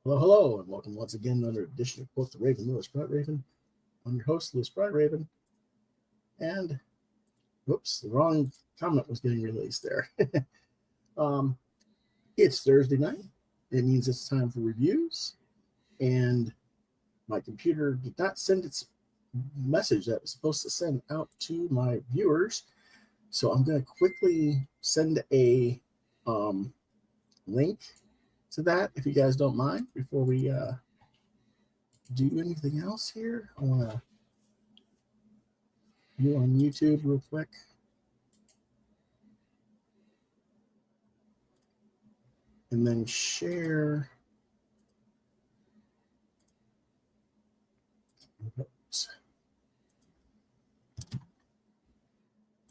Hello, hello, and welcome once again to another edition of Quoth the Raven, Lewis Bright Raven. I'm your host, Lewis Bright Raven. And, whoops, the wrong comment was getting released there. It's Thursday night. It means it's time for reviews. And my computer did not send its message that it was supposed to send out to my viewers. So I'm going to quickly send a link to that, if you guys don't mind, before we do anything else here. I want to view on YouTube real quick. And then share. Oops.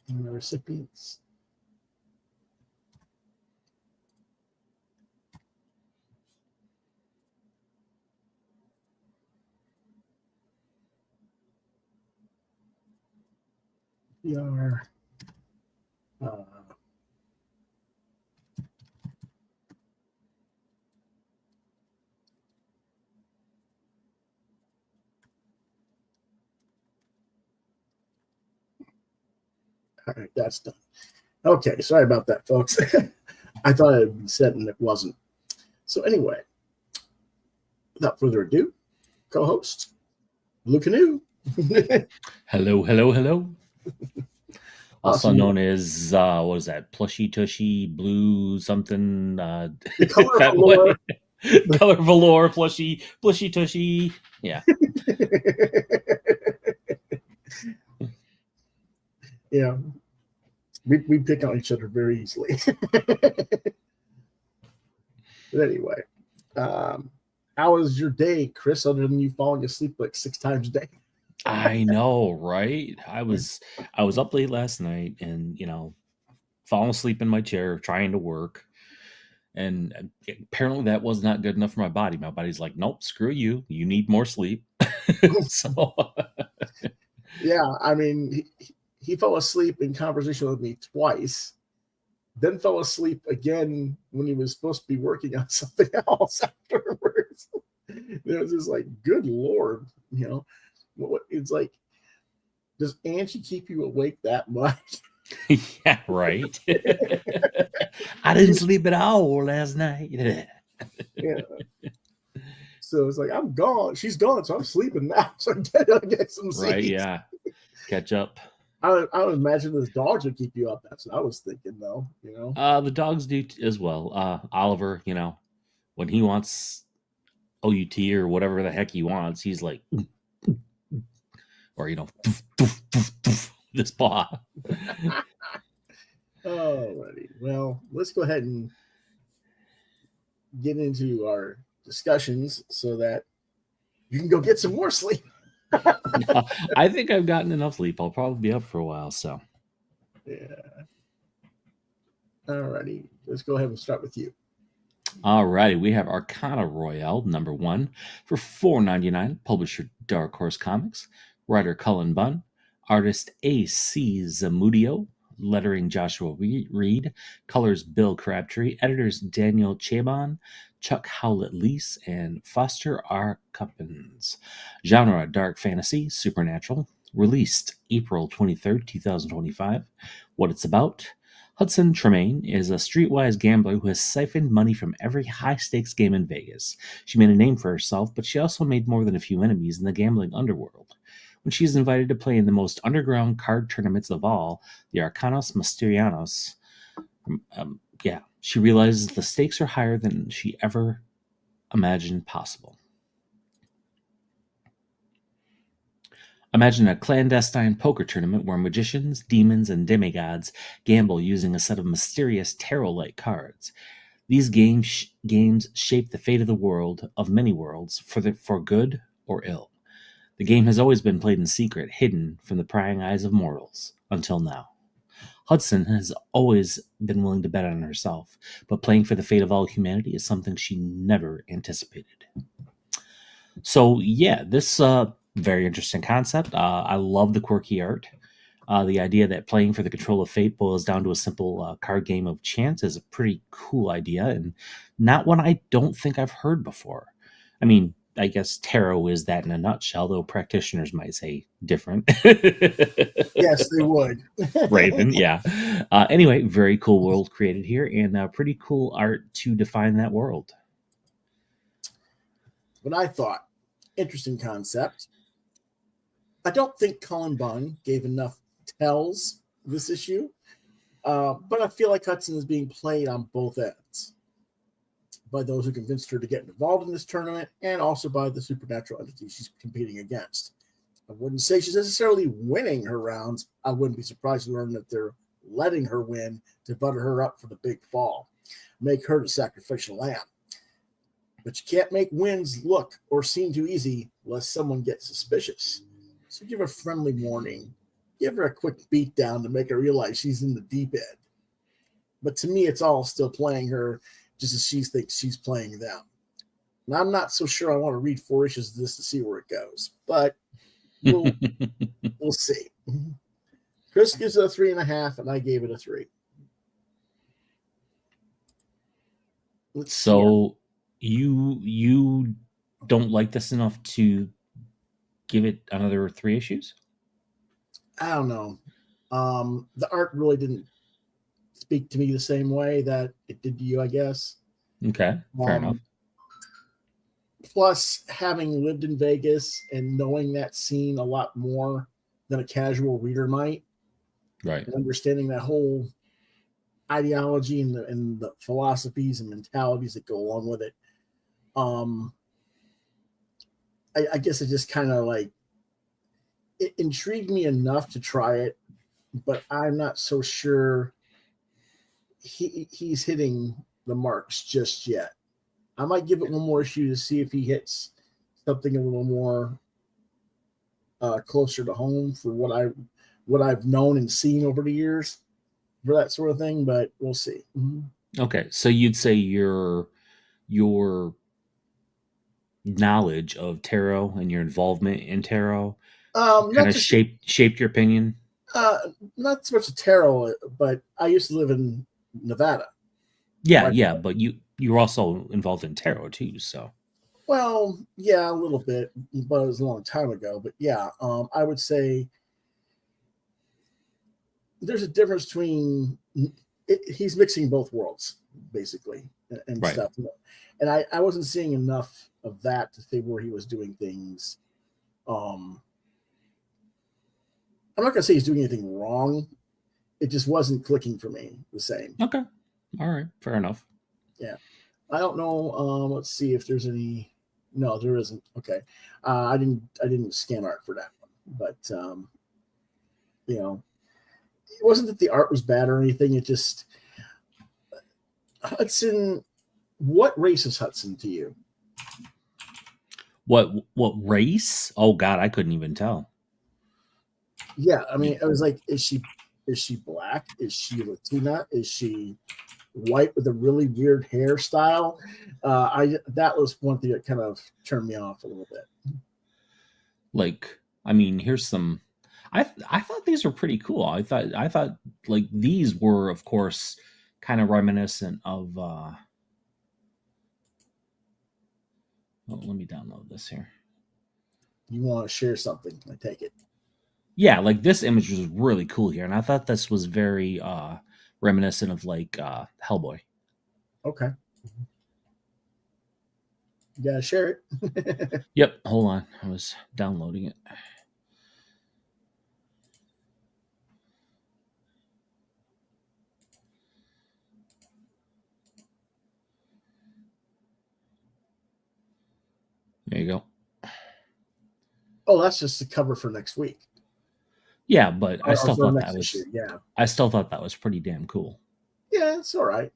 And the recipients. We are all right, that's done. Okay, sorry about that, folks. I thought it had been said and it wasn't. So anyway, without further ado, co-host Blue Canoe. Hello, hello, hello. Also Awesome. known as what is that? Plushy Tushy Blue something. The color that velour. Color velour, plushy tushy. Yeah. Yeah. We pick on each other very easily. But anyway, how was your day, Chris, other than you falling asleep like 6 times a day? I know, right? I was up late last night and, falling asleep in my chair trying to work. And apparently that was not good enough for my body. My body's like, nope, screw you. You need more sleep. So yeah, I mean, he fell asleep in conversation with me twice, then fell asleep again when he was supposed to be working on something else afterwards. It was just like, good Lord, it's like, does Angie keep you awake that much? Yeah, right. I didn't sleep at all last night. Yeah. So it's like, I'm gone. She's gone, so I'm sleeping now. So I gotta get some sleep. Right, yeah. Catch up. I would imagine those dogs would keep you up. That's what I was thinking, though. The dogs do as well. Oliver, when he wants OUT or whatever the heck he wants, he's like, or this paw. Alrighty. Well, let's go ahead and get into our discussions so that you can go get some more sleep. I think I've gotten enough sleep. I'll probably be up for a while, so. Yeah. Alrighty. Let's go ahead and start with you. Alrighty. We have Arcana Royale #1 for $4.99. Publisher Dark Horse Comics. Writer Cullen Bunn. Artist A.C. Zamudio. Lettering Joshua Reed. Colors Bill Crabtree. Editors Daniel Chabon, Chuck Howlett-Leese, and Foster R. Cuppins. Genre Dark Fantasy, Supernatural. Released April 23rd, 2025. What it's about: Hudson Tremaine is a streetwise gambler who has siphoned money from every high-stakes game in Vegas. She made a name for herself, but she also made more than a few enemies in the gambling underworld. When she is invited to play in the most underground card tournaments of all, the Arcanos Mysterianos, she realizes the stakes are higher than she ever imagined possible. Imagine a clandestine poker tournament where magicians, demons, and demigods gamble using a set of mysterious tarot-like cards. These games shape the fate of the world, of many worlds, for good or ill. The game has always been played in secret, hidden from the prying eyes of mortals, until now. Hudson has always been willing to bet on herself, but playing for the fate of all humanity is something she never anticipated. So, yeah, this very interesting concept. I love the quirky art. The idea that playing for the control of fate boils down to a simple card game of chance is a pretty cool idea, and not one I don't think I've heard before. I mean, I guess tarot is that in a nutshell, though practitioners might say different. Yes, they would. Raven, yeah. Anyway, very cool world created here, and pretty cool art to define that world. But I thought, interesting concept. I don't think Cullen Bunn gave enough tells this issue, but I feel like Hudson is being played on both ends by those who convinced her to get involved in this tournament and also by the supernatural entity she's competing against. I wouldn't say she's necessarily winning her rounds. I wouldn't be surprised to learn that they're letting her win to butter her up for the big fall, make her the sacrificial lamb. But you can't make wins look or seem too easy lest someone gets suspicious. So give her a friendly warning. Give her a quick beat down to make her realize she's in the deep end. But to me, it's all still playing her just as she thinks she's playing them. And I'm not so sure I want to read 4 issues of this to see where it goes. But we'll see. Chris gives it a 3.5, and I gave it a 3. So you don't like this enough to give it another 3 issues? I don't know. The art really didn't speak to me the same way that it did to you, I guess. Okay, fair enough. Plus, having lived in Vegas and knowing that scene a lot more than a casual reader might, right, and understanding that whole ideology and the philosophies and mentalities that go along with it, I guess it just kind of like it intrigued me enough to try it, but I'm not so sure he's hitting the marks just yet. I might give it one more issue to see if he hits something a little more closer to home for what I've known and seen over the years for that sort of thing, but we'll see. Mm-hmm. Okay, so you'd say your knowledge of tarot and your involvement in tarot kind of shaped your opinion? Not so much tarot, but I used to live in Nevada. Yeah, yeah, but you're also involved in tarot too, so. Well, yeah, a little bit, but it was a long time ago. But yeah, I would say there's a difference between he's mixing both worlds basically and right. stuff, and I wasn't seeing enough of that to say where he was doing things. I'm not gonna say he's doing anything wrong. It just wasn't clicking for me the same. Okay, all right, fair enough. Yeah, I don't know. Let's see if there's any. No, there isn't. Okay, I didn't scan art for that one, but you know, it wasn't that the art was bad or anything. It just Hudson. What race is Hudson to you? What race? Oh God, I couldn't even tell. Yeah, I mean, it was like, is she black? Is she Latina? Is she white with a really weird hairstyle? That was one thing that kind of turned me off a little bit. Like, I mean, here's some. I thought these were pretty cool. I thought like these were, of course, kind of reminiscent of. Well, let me download this here. You want to share something? I take it. Yeah, like this image was really cool here, and I thought this was very reminiscent of like Hellboy. Okay. You gotta share it. Yep, hold on. I was downloading it. There you go. Oh, that's just the cover for next week. Yeah, but I still thought that was issue. Yeah. I still thought that was pretty damn cool. Yeah, it's all right.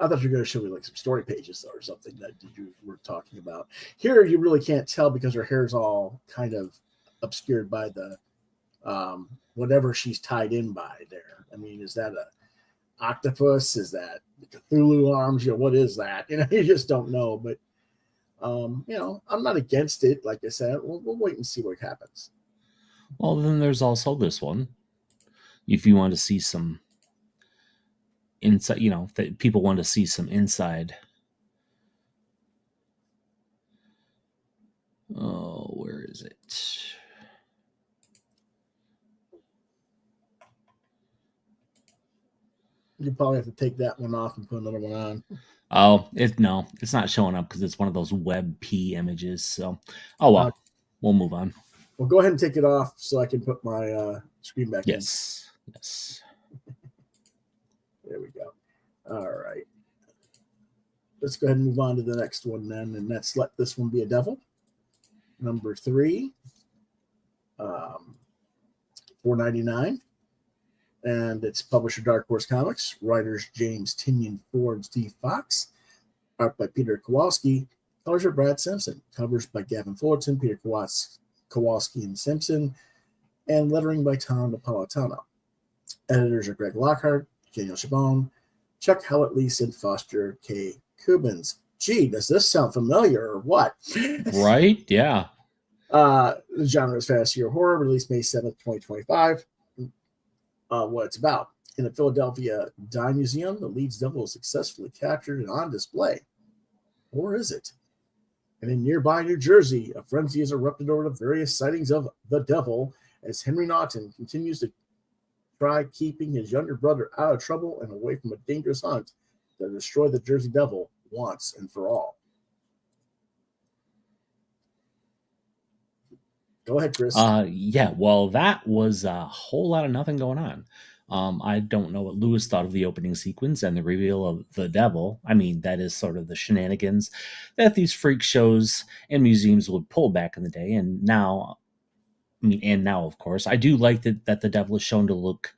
I thought you were going to show me like some story pages or something that you were talking about. Here, you really can't tell because her hair's all kind of obscured by the whatever she's tied in by there. I mean, is that a octopus? Is that Cthulhu arms? You know, what is that? You know, you just don't know. But you know, I'm not against it. Like I said, we'll wait and see what happens. Well, then there's also this one. If you want to see some inside, you know, that people want to see some inside is it? You probably have to take that one off and put another one on. Oh, no, it's not showing up because it's one of those WebP images. So, oh well, we'll move on. Well, go ahead and take it off so I can put my screen back in. Yes. There we go. All right. Let's go ahead and move on to the next one then, and that's Let This One Be a Devil. Number 3, $4.99. And it's publisher Dark Horse Comics, writers James Tynion, Ford, Steve Fox, art by Peter Kowalski, colors are Brad Simpson, covers by Gavin Fullerton, Peter Kowalski and Simpson, and lettering by Tom Napolitano. Editors are Greg Lockhart, Daniel Chabon, Chuck Howlett, Lee Sid Foster, K. Kubins. Gee, does this sound familiar or what? Right? Yeah. The genre is fantasy or horror, released May 7th, 2025. What it's about. In a Philadelphia dime museum, the lead's devil is successfully captured and on display. Or is it? And in nearby New Jersey, a frenzy has erupted over the various sightings of the devil as Henry Naughton continues to try keeping his younger brother out of trouble and away from a dangerous hunt to destroy the Jersey Devil once and for all. Go ahead, Chris. Yeah, well, that was a whole lot of nothing going on. I don't know what Lewis thought of the opening sequence and the reveal of the devil. I mean, that is sort of the shenanigans that these freak shows and museums would pull back in the day. And now, of course, I do like that the devil is shown to look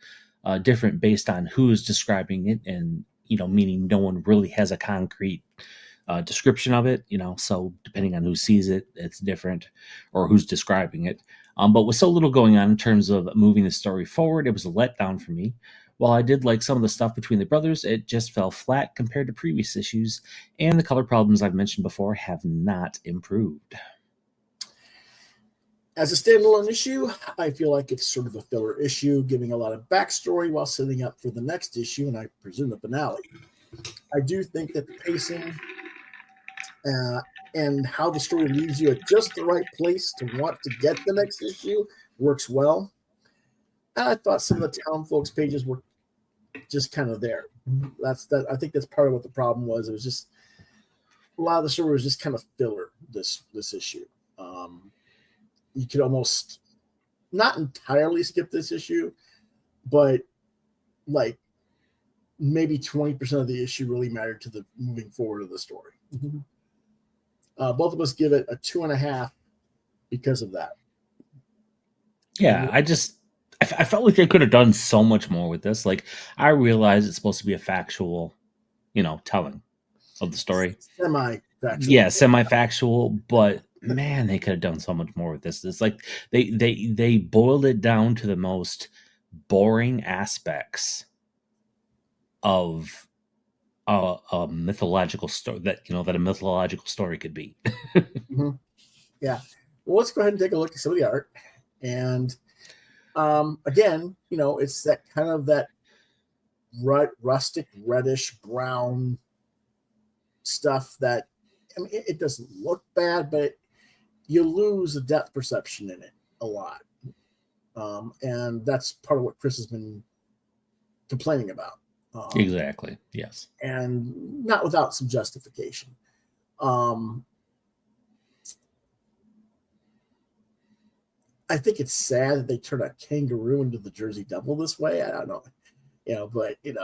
different based on who is describing it, and meaning no one really has a concrete description of it, so depending on who sees it, it's different, or who's describing it. But with so little going on in terms of moving the story forward, it was a letdown for me. While I did like some of the stuff between the brothers, it just fell flat compared to previous issues, and the color problems I've mentioned before have not improved. As a standalone issue, I feel like it's sort of a filler issue, giving a lot of backstory while setting up for the next issue, and I presume the finale. I do think that the pacing and how the story leaves you at just the right place to want to get the next issue works well. And I thought some of the town folks pages were just kind of there. I think that's part of what the problem was. It was just a lot of the story was just kind of filler this issue. You could almost not entirely skip this issue, but like maybe 20% of the issue really mattered to the moving forward of the story. Mm-hmm. Both of us give it a 2.5 because of that. Yeah, I felt like they could have done so much more with this. Like, I realize it's supposed to be a factual, telling of the story. Semi-factual. Yeah, semi-factual, but man, they could have done so much more with this. It's like they boiled it down to the most boring aspects of a mythological story that a mythological story could be. Mm-hmm. Yeah. Well, let's go ahead and take a look at some of the art. And again, it's that kind of that rustic reddish brown stuff that, it doesn't look bad, but you lose the depth perception in it a lot. And that's part of what Chris has been complaining about. Exactly. Yes. And not without some justification. I think it's sad that they turn a kangaroo into the Jersey Devil this way. I don't know, but it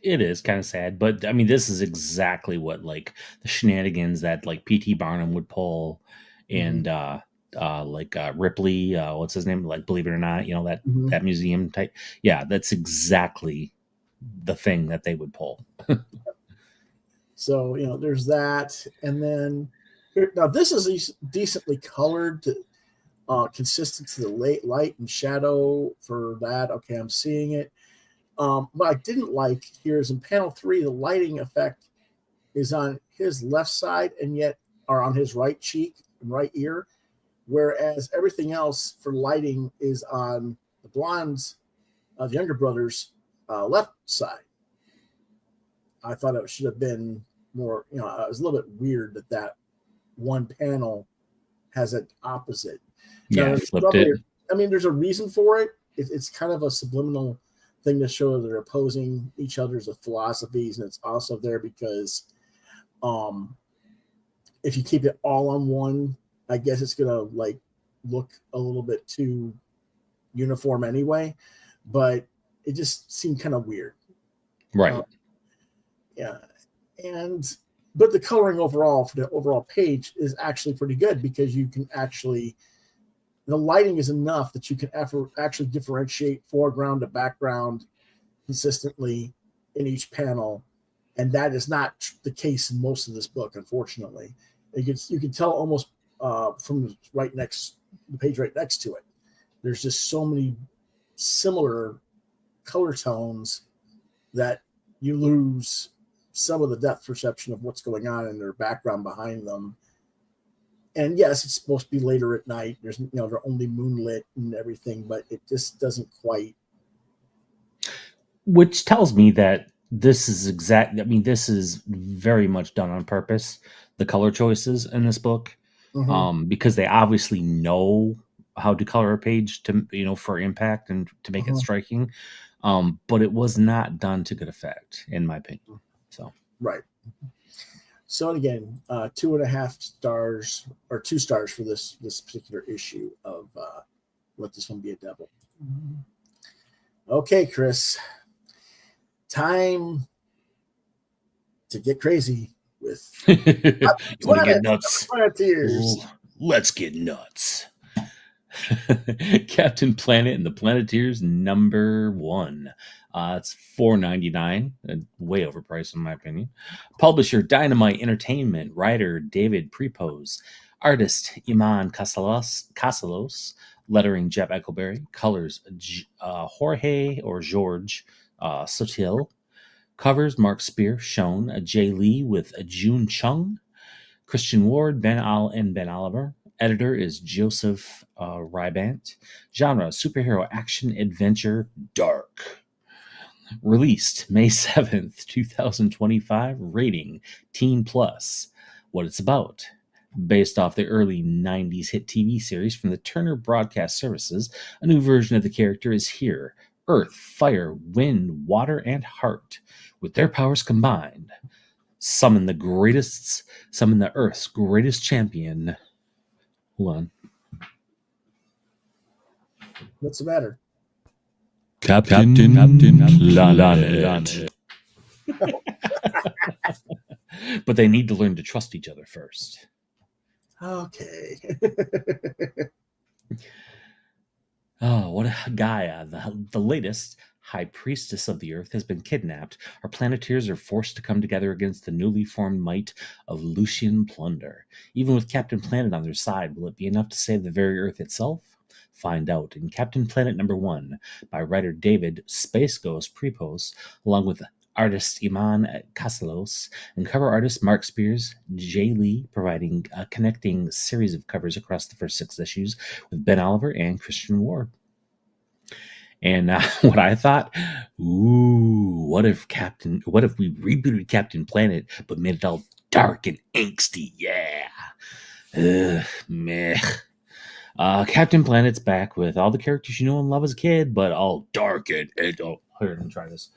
is kind of sad. But I mean, this is exactly what like the shenanigans that like P.T. Barnum would pull, and Ripley, what's his name? Like, Believe It or Not, that museum type. Yeah, that's exactly the thing that they would pull. So there's that, and then now this is decently colored, consistent to the light and shadow for that. Okay, I'm seeing it. What I didn't like here is in panel 3, the lighting effect is on his left side and yet are on his right cheek and right ear, whereas everything else for lighting is on the blonde's, the younger brother's left side. I thought it should have been more, it was a little bit weird that one panel has an opposite. Yeah, Now, flipped it. I mean, there's a reason for it. It's kind of a subliminal thing to show they're opposing each other's philosophies, and it's also there because if you keep it all on one, I guess it's gonna like look a little bit too uniform anyway. But it just seemed kind of weird, Right. Yeah, but the coloring overall for the overall page is actually pretty good because you can actually. The lighting is enough that you can actually differentiate foreground to background consistently in each panel, and that is not the case in most of this book, unfortunately. You can tell almost from the page right next to it. There's just so many similar color tones that you lose some of the depth perception of what's going on in their background behind them. And yes, it's supposed to be later at night. There's, they're only moonlit and everything, but it just doesn't quite. Which tells me that this is this is very much done on purpose. The color choices in this book, because they obviously know how to color a page to, for impact and to make it striking. But it was not done to good effect, in my opinion. So, right. So again, 2.5 stars or 2 stars for this particular issue of Let This One Be a Devil. Okay, Chris, time to get crazy with you want to get nuts? Planeteers. Let's get nuts. Captain Planet and the Planeteers #1. It's $4.99, way overpriced in my opinion. Publisher Dynamite Entertainment. Writer David Prepose. Artist Iman Casalos. Lettering Jeff Eckelberry. Colors Jorge Sotil. Covers Mark Spear, Schoen, Jay Lee with June Chung, Christian Ward, Ben Oliver. Editor is Joseph Rybant. Genre superhero action adventure dark. Released May 7th, 2025. Rating Teen Plus. What it's about. Based off the early 90s hit TV series from the Turner Broadcast Services, a new version of the character is here. Earth, fire, wind, water, and heart. With their powers combined, summon the Earth's greatest champion. Hold on. What's the matter? Captain Planet. But they need to learn to trust each other first. Okay. Oh, what a Gaia, the latest high priestess of the earth, has been kidnapped. Our Planeteers are forced to come together against the newly formed might of Lucian Plunder. Even with Captain Planet on their side, will it be enough to save the very earth itself? Find out in Captain Planet #1 by writer David Space Ghost Prepose, along with artist Iman Casalos and cover artist Mark Spears, Jay Lee, providing a connecting series of covers across the first 6 issues with Ben Oliver and Christian Ward. And what I thought, what if we rebooted Captain Planet but made it all dark and angsty? Yeah. Meh. Captain Planet's back with all the characters you know and love as a kid, but all dark and here, let me try this.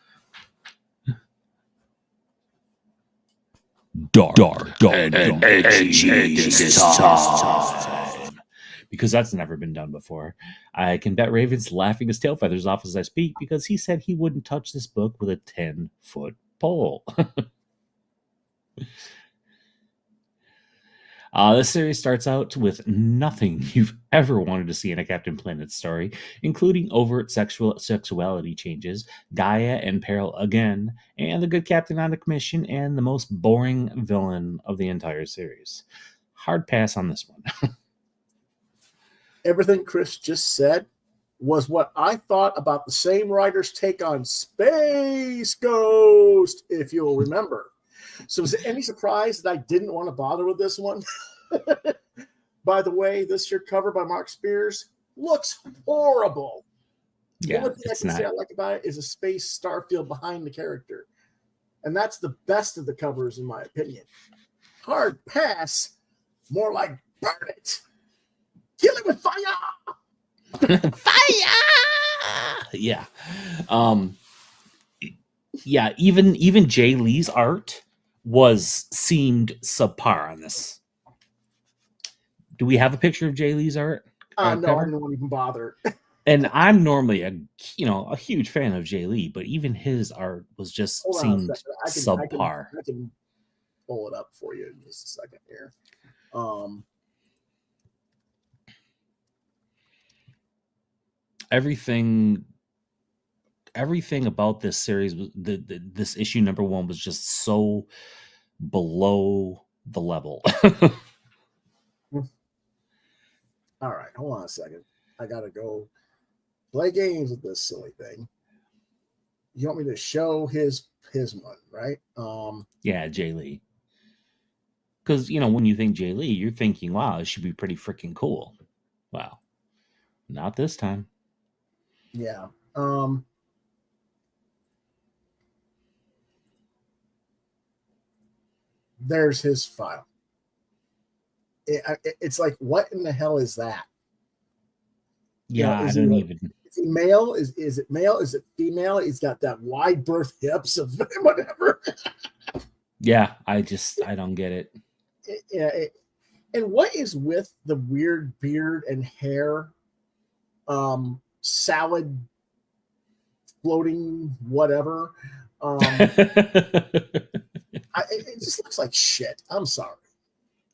Dark and edgy this time. Because that's never been done before. I can bet Raven's laughing his tail feathers off as I speak because he said he wouldn't touch this book with a 10-foot pole. This series starts out with nothing you've ever wanted to see in a Captain Planet story, including overt sexuality changes, Gaia in peril again, and the good captain on a commission, and the most boring villain of the entire series. Hard pass on this one. Everything Chris just said was what I thought about the same writer's take on Space Ghost, if you'll remember. So is it any surprise that I didn't want to bother with this one? By the way, this year cover by Mark Spears looks horrible. Yeah, the only thing I can say I like about it is a space starfield behind the character. And that's the best of the covers, in my opinion. Hard pass, more like burn it. Kill it with fire. Fire! Yeah. Yeah, even Jay Lee's art seemed subpar on this. Do we have a picture of Jay Lee's art? No, I cover? didn't even bother. And I'm normally a huge fan of Jay Lee, but even his art was just Hold on a seemed second. subpar. I can pull it up for you in just a second here. Everything about this series was this issue number 1 was just so below the level. All right, hold on a second. I gotta go play games with this silly thing. You want me to show his one, right? Yeah, Jay Lee. Because when you think Jay Lee, you're thinking, wow, it should be pretty freaking cool. Wow. Not this time. Yeah. There's his file. It's like, what in the hell is that? Yeah, I don't even. Is he male? Is it male? Is it female? He's got that wide berth hips of whatever. Yeah, I don't get it. Yeah. And what is with the weird beard and hair? Salad floating whatever. It just looks like shit. I'm sorry.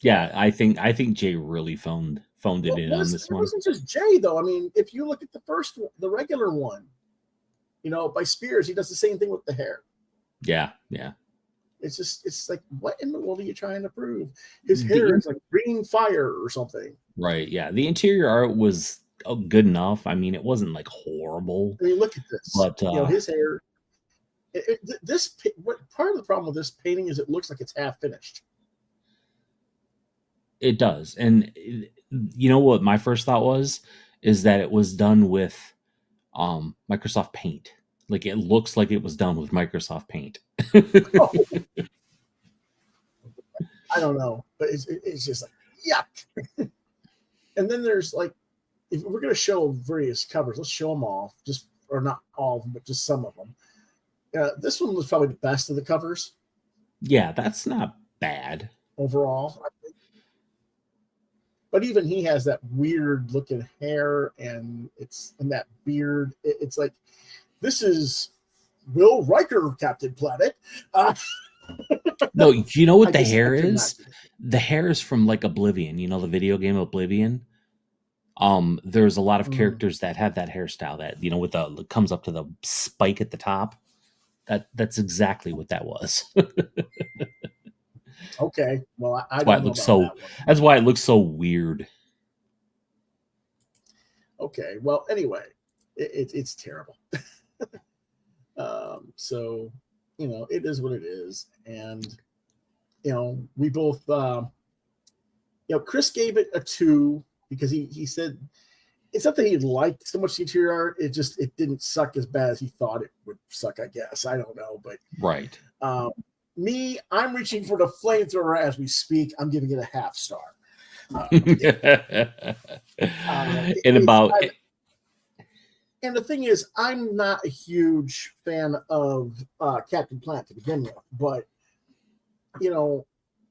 Yeah, I think Jay really phoned it in on this one. It wasn't just Jay though. I mean, if you look at the regular one, by Spears, he does the same thing with the hair. Yeah. It's like, what in the world are you trying to prove? His hair is like green fire or something. Right. Yeah. The interior art was good enough. I mean, it wasn't like horrible. I mean, look at this. But his hair. Part of the problem with this painting is it looks like it's half finished. It does. And you know what my first thought is that it was done with Microsoft Paint. Like, it looks like it was done with Microsoft Paint. Oh. I don't know, but it's just like, yuck. And then there's like, if we're going to show various covers, let's show them all, or not all of them, but just some of them. This one was probably the best of the covers. Yeah, that's not bad overall, I think. But even he has that weird looking hair and that beard. It's like, this is Will Riker, Captain Planet. No, you know what the hair is? The hair is from like Oblivion. The video game Oblivion. There's a lot of characters that have that hairstyle that with the comes up to the spike at the top. That's exactly what that was. Okay, well, I don't know about that's why it looks so weird. Okay, well, anyway, it's terrible. So it is what it is, and we both Chris gave it a 2 because he said it's not that he liked so much the interior art, it didn't suck as bad as he thought it would suck, I guess. I don't know, but right. I'm reaching for the flamethrower as we speak. I'm giving it a half star. And the thing is, I'm not a huge fan of Captain Planet to begin with, but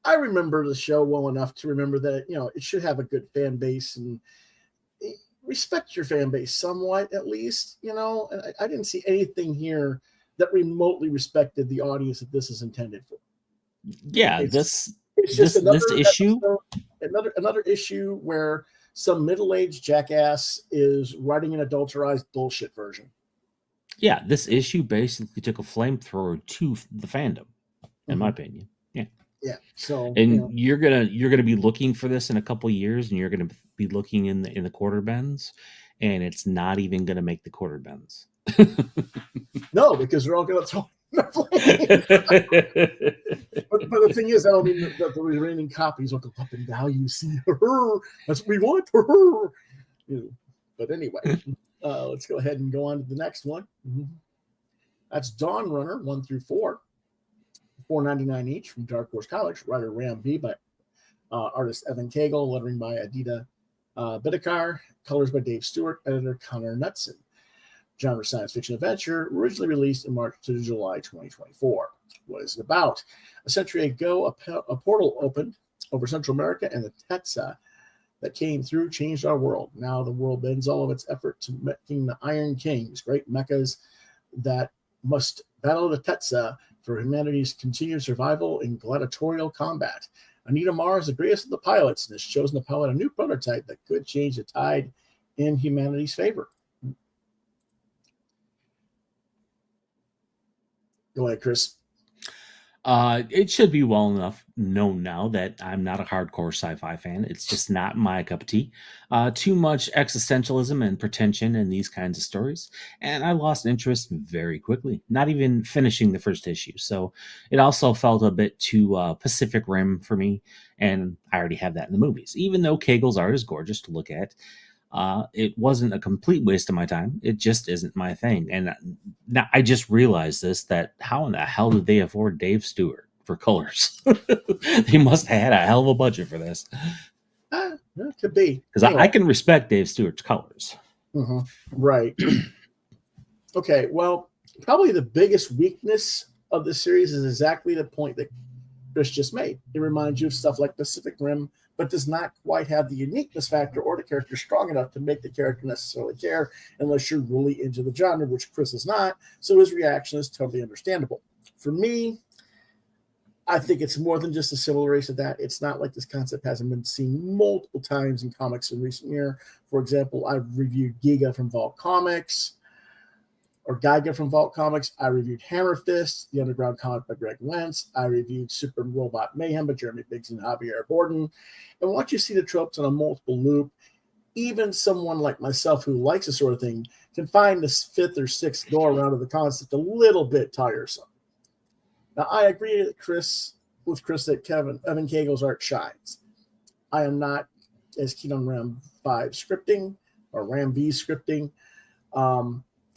I remember the show well enough to remember that it should have a good fan base and respect your fan base somewhat, at least. And I didn't see anything here that remotely respected the audience that this is intended for. Yeah, this issue, another issue where some middle-aged jackass is writing an adulterized bullshit version. Yeah, this issue basically took a flamethrower to the fandom, in my opinion. Yeah. Yeah. So, and you're gonna be looking for this in a couple of years, and you're gonna be looking in the quarter bends, and it's not even gonna make the quarter bends. No, because they're all gonna throw. But the thing is, I don't mean that the remaining copies will go up in value. See, that's what we want. But anyway, let's go ahead and go on to the next one. That's Dawn Runner 1 through 4, $4.99 each from Dark Horse Comics. Writer Ram V by artist Evan Cagle, lettering by Adita Bidikar, colors by Dave Stewart, editor Connor Knudsen. Genre science fiction adventure, originally released in March to July 2024. What is it about? A century ago, a portal opened over Central America, and the Tetsa that came through changed our world. Now the world bends all of its effort to making the Iron Kings, great mechas that must battle the Tetsa for humanity's continued survival in gladiatorial combat. Anita Marr is the greatest of the pilots and has chosen to pilot a new prototype that could change the tide in humanity's favor. Go ahead, Chris. It should be well enough known now that I'm not a hardcore sci-fi fan. It's just not my cup of tea. Too much existentialism and pretension in these kinds of stories, and I lost interest very quickly, not even finishing the first issue. So it also felt a bit too Pacific Rim for me, and I already have that in the movies. Even though Cagle's art is gorgeous to look at, it wasn't a complete waste of my time. It just isn't my thing. And now I just realized this, that how in the hell did they afford Dave Stewart for colors? They must have had a hell of a budget for this. That could be. Because anyway. I can respect Dave Stewart's colors. Mm-hmm. Right. Okay, well, probably the biggest weakness of the series is exactly the point that Chris just made. It reminds you of stuff like Pacific Rim, but does not quite have the uniqueness factor or the character strong enough to make the character necessarily care unless you're really into the genre, which Chris is not. So his reaction is totally understandable. For me, I think it's more than just a civil race of that. It's not like this concept hasn't been seen multiple times in comics in recent years. For example, I've reviewed Giga from Vault Comics, or Geiger from Vault Comics. I reviewed Hammer Fist, the underground comic by Greg Wentz. I reviewed Super Robot Mayhem by Jeremy Biggs and Javier Borden. And once you see the tropes on a multiple loop, even someone like myself who likes this sort of thing can find this fifth or sixth go around of the concept a little bit tiresome. Now, I agree with Chris that Evan Cagle's art shines. I am not as keen on Ram 5 scripting or Ram V scripting.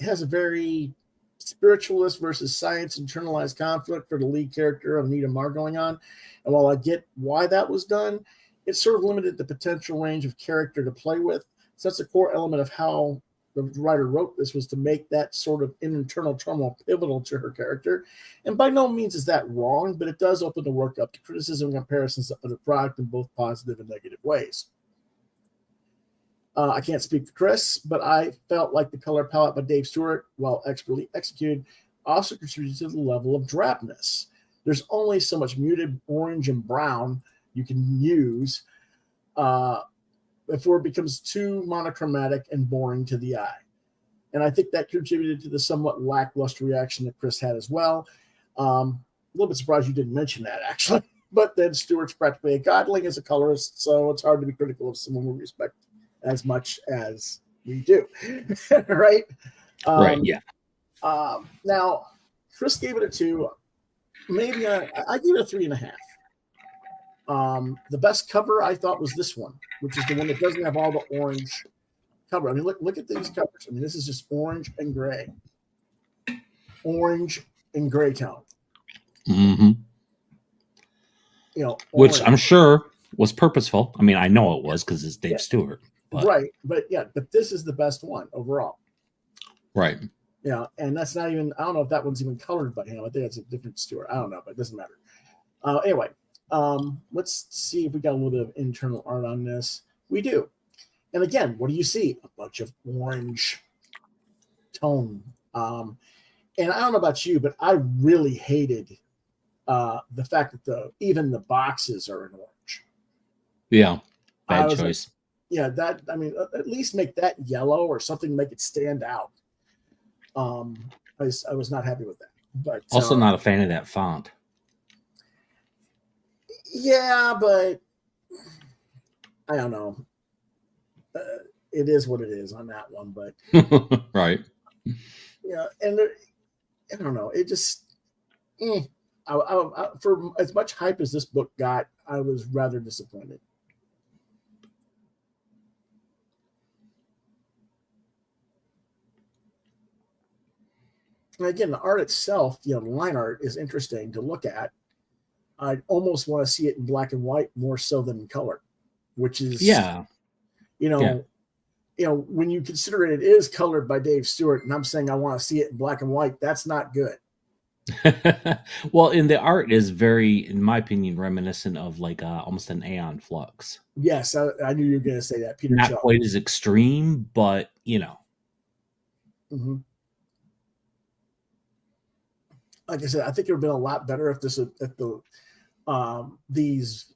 It has a very spiritualist versus science internalized conflict for the lead character of Anita Marr going on. And while I get why that was done, it sort of limited the potential range of character to play with. So that's a core element of how the writer wrote this, was to make that sort of internal turmoil pivotal to her character. And by no means is that wrong, but it does open the work up to criticism and comparisons of the product in both positive and negative ways. I can't speak for Chris, but I felt like the color palette by Dave Stewart, while expertly executed, also contributed to the level of drabness. There's only so much muted orange and brown you can use before it becomes too monochromatic and boring to the eye. And I think that contributed to the somewhat lackluster reaction that Chris had as well. A little bit surprised you didn't mention that, actually. But then Stewart's practically a godling as a colorist, so it's hard to be critical of someone we respect as much as we do. Right? Right, yeah. Now, Chris gave it a 2. Maybe I gave it a 3.5. The best cover I thought was this one, which is the one that doesn't have all the orange cover. I mean, look at these covers. I mean, this is just orange and gray. Orange and gray tone. Mm-hmm. You know, which I'm sure was purposeful. I mean, I know it was because it's Dave Stewart. But. Right. But this is the best one overall. Right. Yeah. And that's not even, I don't know if that one's even colored by him. I think it's a different Stewart. I don't know, but it doesn't matter. Anyway, let's see if we got a little bit of internal art on this. We do. And again, what do you see? A bunch of orange tone. And I don't know about you, but I really hated the fact that even the boxes are in orange. Yeah. Bad choice. At least make that yellow or something to make it stand out. I was not happy with that. But also not a fan of that font. Yeah, but I don't know. It is what it is on that one, but right. Yeah, and I don't know. It just for as much hype as this book got, I was rather disappointed. And again, the art itself, the line art is interesting to look at. I almost want to see it in black and white more so than in color, which is You know, when you consider it is colored by Dave Stewart, and I'm saying I want to see it in black and white, that's not good. Well, in the art is very, in my opinion, reminiscent of like almost an Aeon Flux. Yes, I knew you were going to say that, Peter. Not Chuck. quite as extreme, but Mm-hmm. Like I said, I think it would have been a lot better if these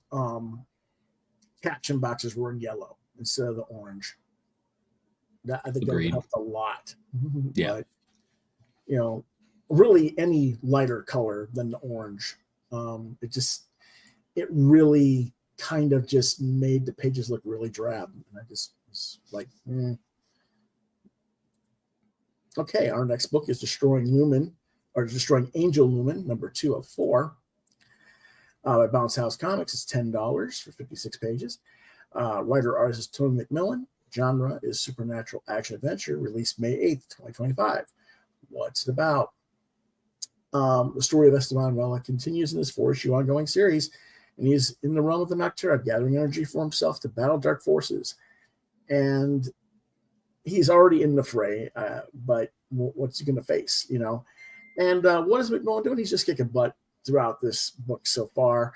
caption boxes were in yellow instead of the orange. I think that would have helped a lot. Yeah. But, really any lighter color than the orange. It really kind of just made the pages look really drab. And I just was like, Okay, our next book is Destroying Angel Lumen, number 2 of 4. By Bounce House Comics, it's $10 for 56 pages. Writer-artist is Tony McMillen. Genre is supernatural action-adventure, released May 8th, 2025. What's it about? The story of Esteban Vela continues in this 4-issue ongoing series, and he's in the realm of the Nocturne, gathering energy for himself to battle dark forces. And he's already in the fray, but what's he going to face, And what is McMillen doing? He's just kicking butt throughout this book so far.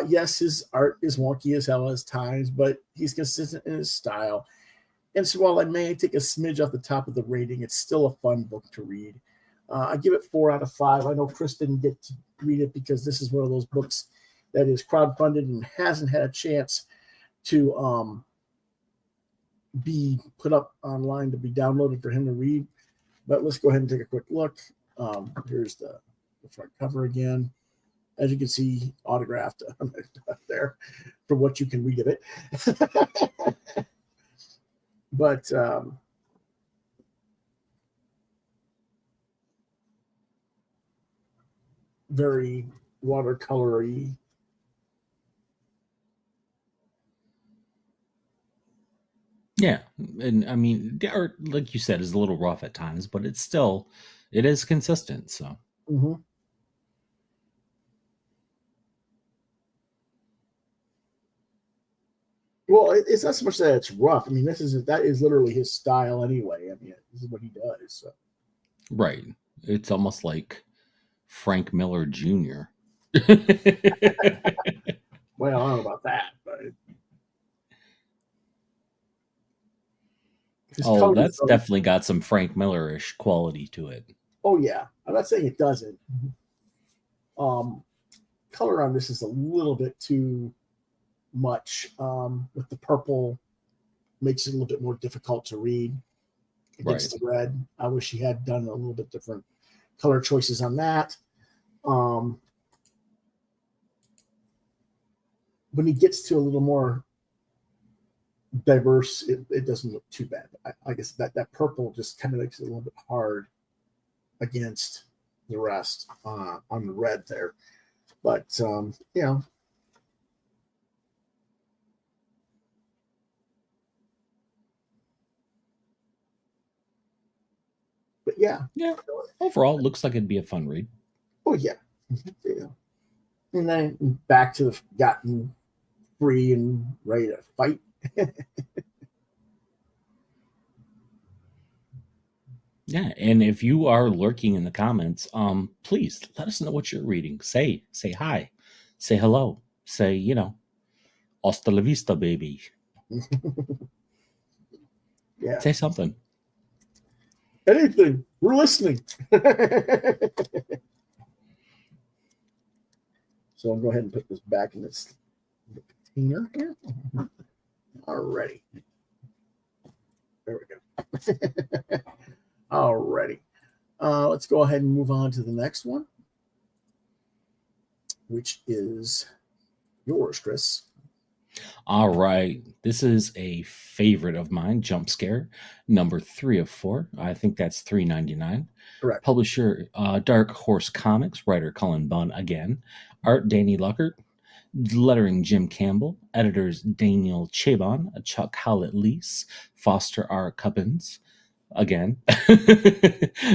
Yes, his art is wonky as hell at times, but he's consistent in his style. And so while I may take a smidge off the top of the rating, it's still a fun book to read. I give it 4 out of 5. I know Chris didn't get to read it because this is one of those books that is crowdfunded and hasn't had a chance to be put up online to be downloaded for him to read. But let's go ahead and take a quick look. Here's the front cover again. As you can see, autographed there for what you can read of it. But very watercolory. Yeah, and I mean, the art, like you said, is a little rough at times, but it is consistent. So. Mm-hmm. Well, it's not so much that it's rough. I mean, that is literally his style anyway. I mean, this is what he does. So. Right. It's almost like Frank Miller Jr. Well, I don't know about that, but that's definitely got some Frank Miller-ish quality to it. Oh yeah, I'm not saying it doesn't. Color on this is a little bit too much. With the purple, makes it a little bit more difficult to read against the red. I wish he had done a little bit different color choices on that. When he gets to a little more diverse, it doesn't look too bad. I guess that purple just kind of makes it a little bit hard against the rest on the red there. But But yeah. Overall, it looks like it'd be a fun read. Oh yeah. And then back to gotten free and ready to fight. Yeah, and if you are lurking in the comments, please let us know what you're reading. Say hi, say hello, say hasta la vista, baby. Yeah, say something. Anything. We're listening. So I'll go ahead and put this back in this container here. Alrighty. There we go. Alrighty. Let's go ahead and move on to the next one, which is yours, Chris. All right. This is a favorite of mine, JUMPSCARE, number 3 of 4. I think that's $3.99. Correct. Publisher, Dark Horse Comics. Writer, Cullen Bunn again. Art, Danny Luckert. Lettering, Jim Campbell. Editors, Daniel Chabon, Chuck Howlett-Leese, Foster R. Cuppins. Again.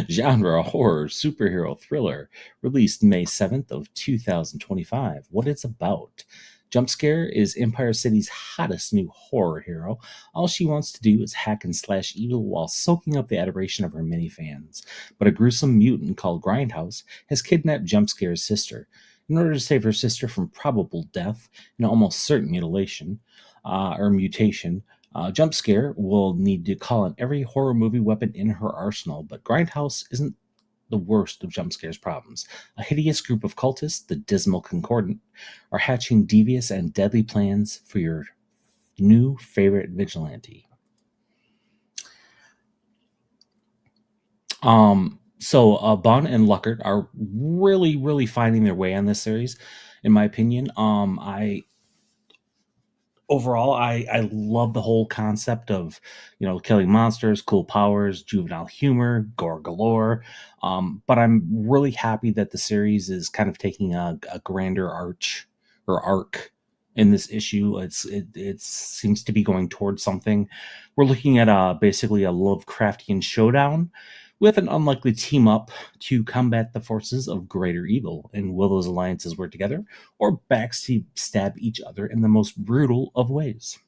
Genre, horror, superhero, thriller. Released May 7th of 2025. What it's about. JumpScare is Empire City's hottest new horror hero. All she wants to do is hack and slash evil while soaking up the adoration of her many fans. But a gruesome mutant called Grindhouse has kidnapped JumpScare's sister. In order to save her sister from probable death and almost certain mutilation, mutation, JumpScare will need to call in every horror movie weapon in her arsenal, but Grindhouse isn't the worst of JumpScare's problems. A hideous group of cultists, the Dismal Concordant, are hatching devious and deadly plans for your new favorite vigilante. So Bunn and Luckert are really, really finding their way on this series, in my opinion. I love the whole concept of, killing monsters, cool powers, juvenile humor, gore galore. But I'm really happy that the series is kind of taking a grander arc in this issue. It seems to be going towards something. We're looking at basically a Lovecraftian showdown with an unlikely team up to combat the forces of greater evil. And will those alliances work together or backstab each other in the most brutal of ways?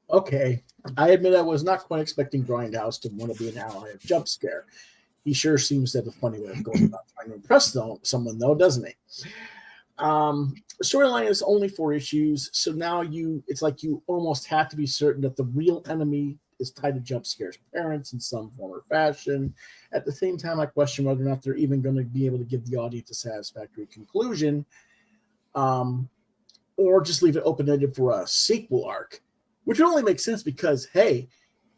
Okay. I admit I was not quite expecting Grindhouse to want to be an ally of JumpScare. He sure seems to have a funny way of going about trying to impress someone, though, doesn't he? Storyline is only 4 issues, so now it's like you almost have to be certain that the real enemy is tied to JumpScare's parents in some form or fashion. At the same time, I question whether or not they're even going to be able to give the audience a satisfactory conclusion, or just leave it open-ended for a sequel arc, which would only make sense because, hey,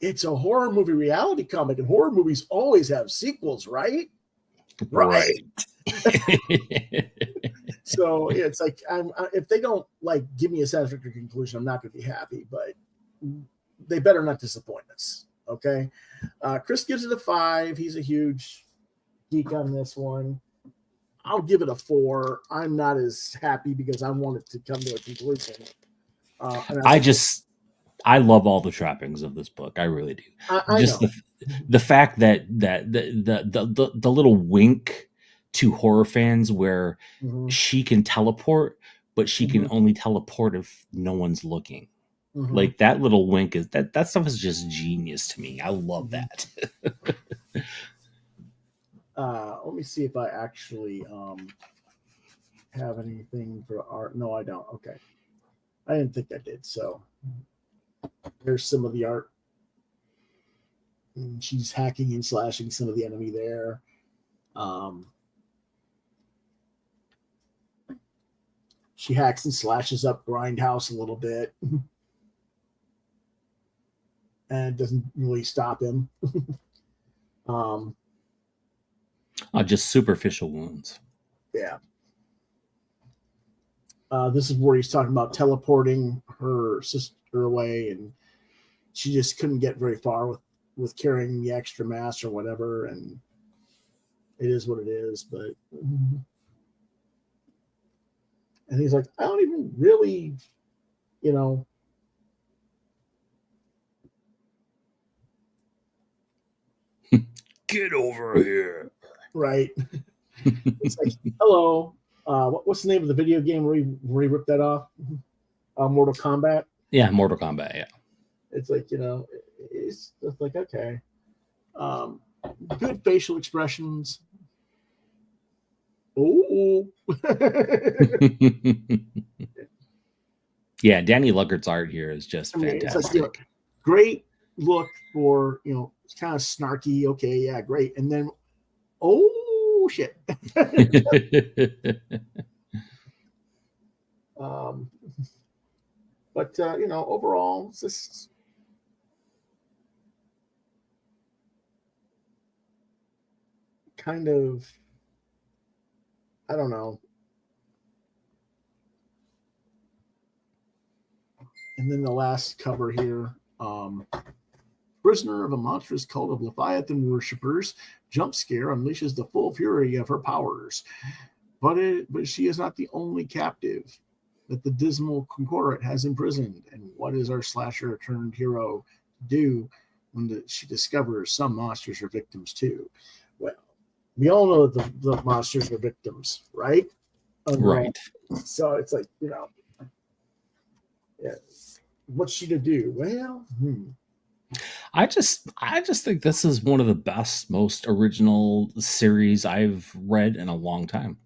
it's a horror movie reality comic, and horror movies always have sequels, right? Right. So it's like, if they don't give me a satisfactory conclusion, I'm not going to be happy, but they better not disappoint us. Okay. Chris gives it a 5. He's a huge geek on this one. I'll give it a 4. I'm not as happy because I want it to come to a conclusion. I love all the trappings of this book. I really do. I just know. the fact that the little wink to horror fans where she can teleport, but she can only teleport if no one's looking. Like that little wink is that stuff is just genius to me. I love that. Let me see if I actually have anything for art. No, I don't. Okay. I didn't think I did. So there's some of the art. And she's hacking and slashing some of the enemy there. She hacks and slashes up Grindhouse a little bit. And it doesn't really stop him. Just superficial wounds. Yeah. This is where he's talking about teleporting her sister away, and she just couldn't get very far with carrying the extra mass or whatever, and it is what it is. But and he's like, I don't even really, get over here. Right. It's like, hello. What's the name of the video game where he ripped that off? Mortal Kombat. Yeah, Mortal Kombat. Yeah. It's like, it's just like, okay. Good facial expressions. Oh. Yeah, Danny Luckert's art here is just fantastic. It's like, great look for, it's kind of snarky. Okay, yeah, great. And then, oh, shit. But overall, it's just kind of, I don't know. And then the last cover here, prisoner of a monstrous cult of Leviathan worshippers, JumpScare unleashes the full fury of her powers. But she is not the only captive that the Dismal Concordant has imprisoned. And what is our slasher turned hero do when she discovers some monsters are victims too? Well, we all know that the monsters are victims, right? unreal. Right. So it's like, yeah, what's she to do? Well, I just think this is one of the best, most original series I've read in a long time.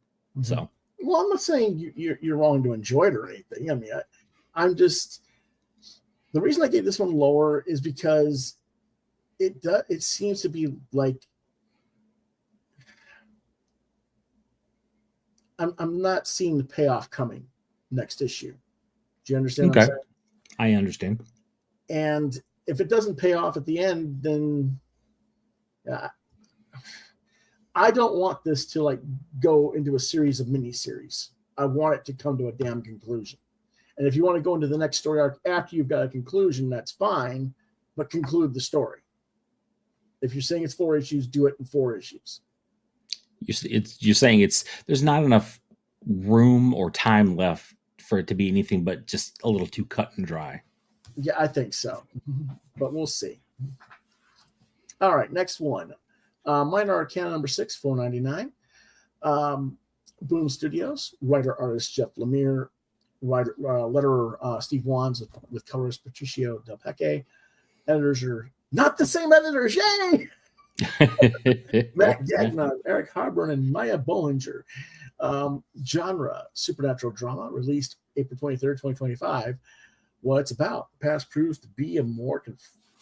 So, well, I'm not saying you're wrong to enjoy it or anything. I mean, I'm just, the reason I gave this one lower is because it seems to be like, I'm not seeing the payoff coming next issue. Do you understand what I'm saying? I understand. And if it doesn't pay off at the end, then I don't want this to like go into a series of miniseries. I want it to come to a damn conclusion. And if you want to go into the next story arc after you've got a conclusion, that's fine, but conclude the story. If you're saying it's 4 issues, do it in 4 issues. You're saying there's not enough room or time left for it to be anything but just a little too cut and dry. Yeah, I think so, but we'll see. All right, next one. Minor Arcana number 6, $4.99. Boom Studios, writer-artist Jeff Lemire, letterer Steve Wands with colorist Patricio Del Peque. Editors are not the same editors, yay! Matt Gagnon, Eric Harburn, and Maya Bollinger. Genre, supernatural drama, released April 23rd, 2025. What it's about. The past proves to be a more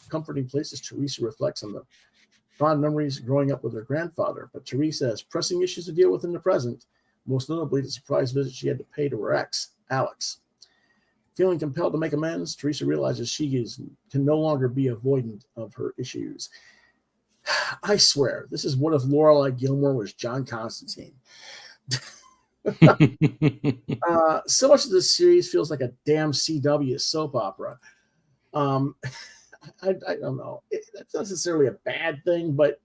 comforting place as Teresa reflects on the fond memories growing up with her grandfather. But Teresa has pressing issues to deal with in the present, most notably the surprise visit she had to pay to her ex, Alex. Feeling compelled to make amends, Teresa realizes she can no longer be avoidant of her issues. I swear, this is what if Lorelai Gilmore was John Constantine. So much of this series feels like a damn CW soap opera. I don't know. That's not necessarily a bad thing, but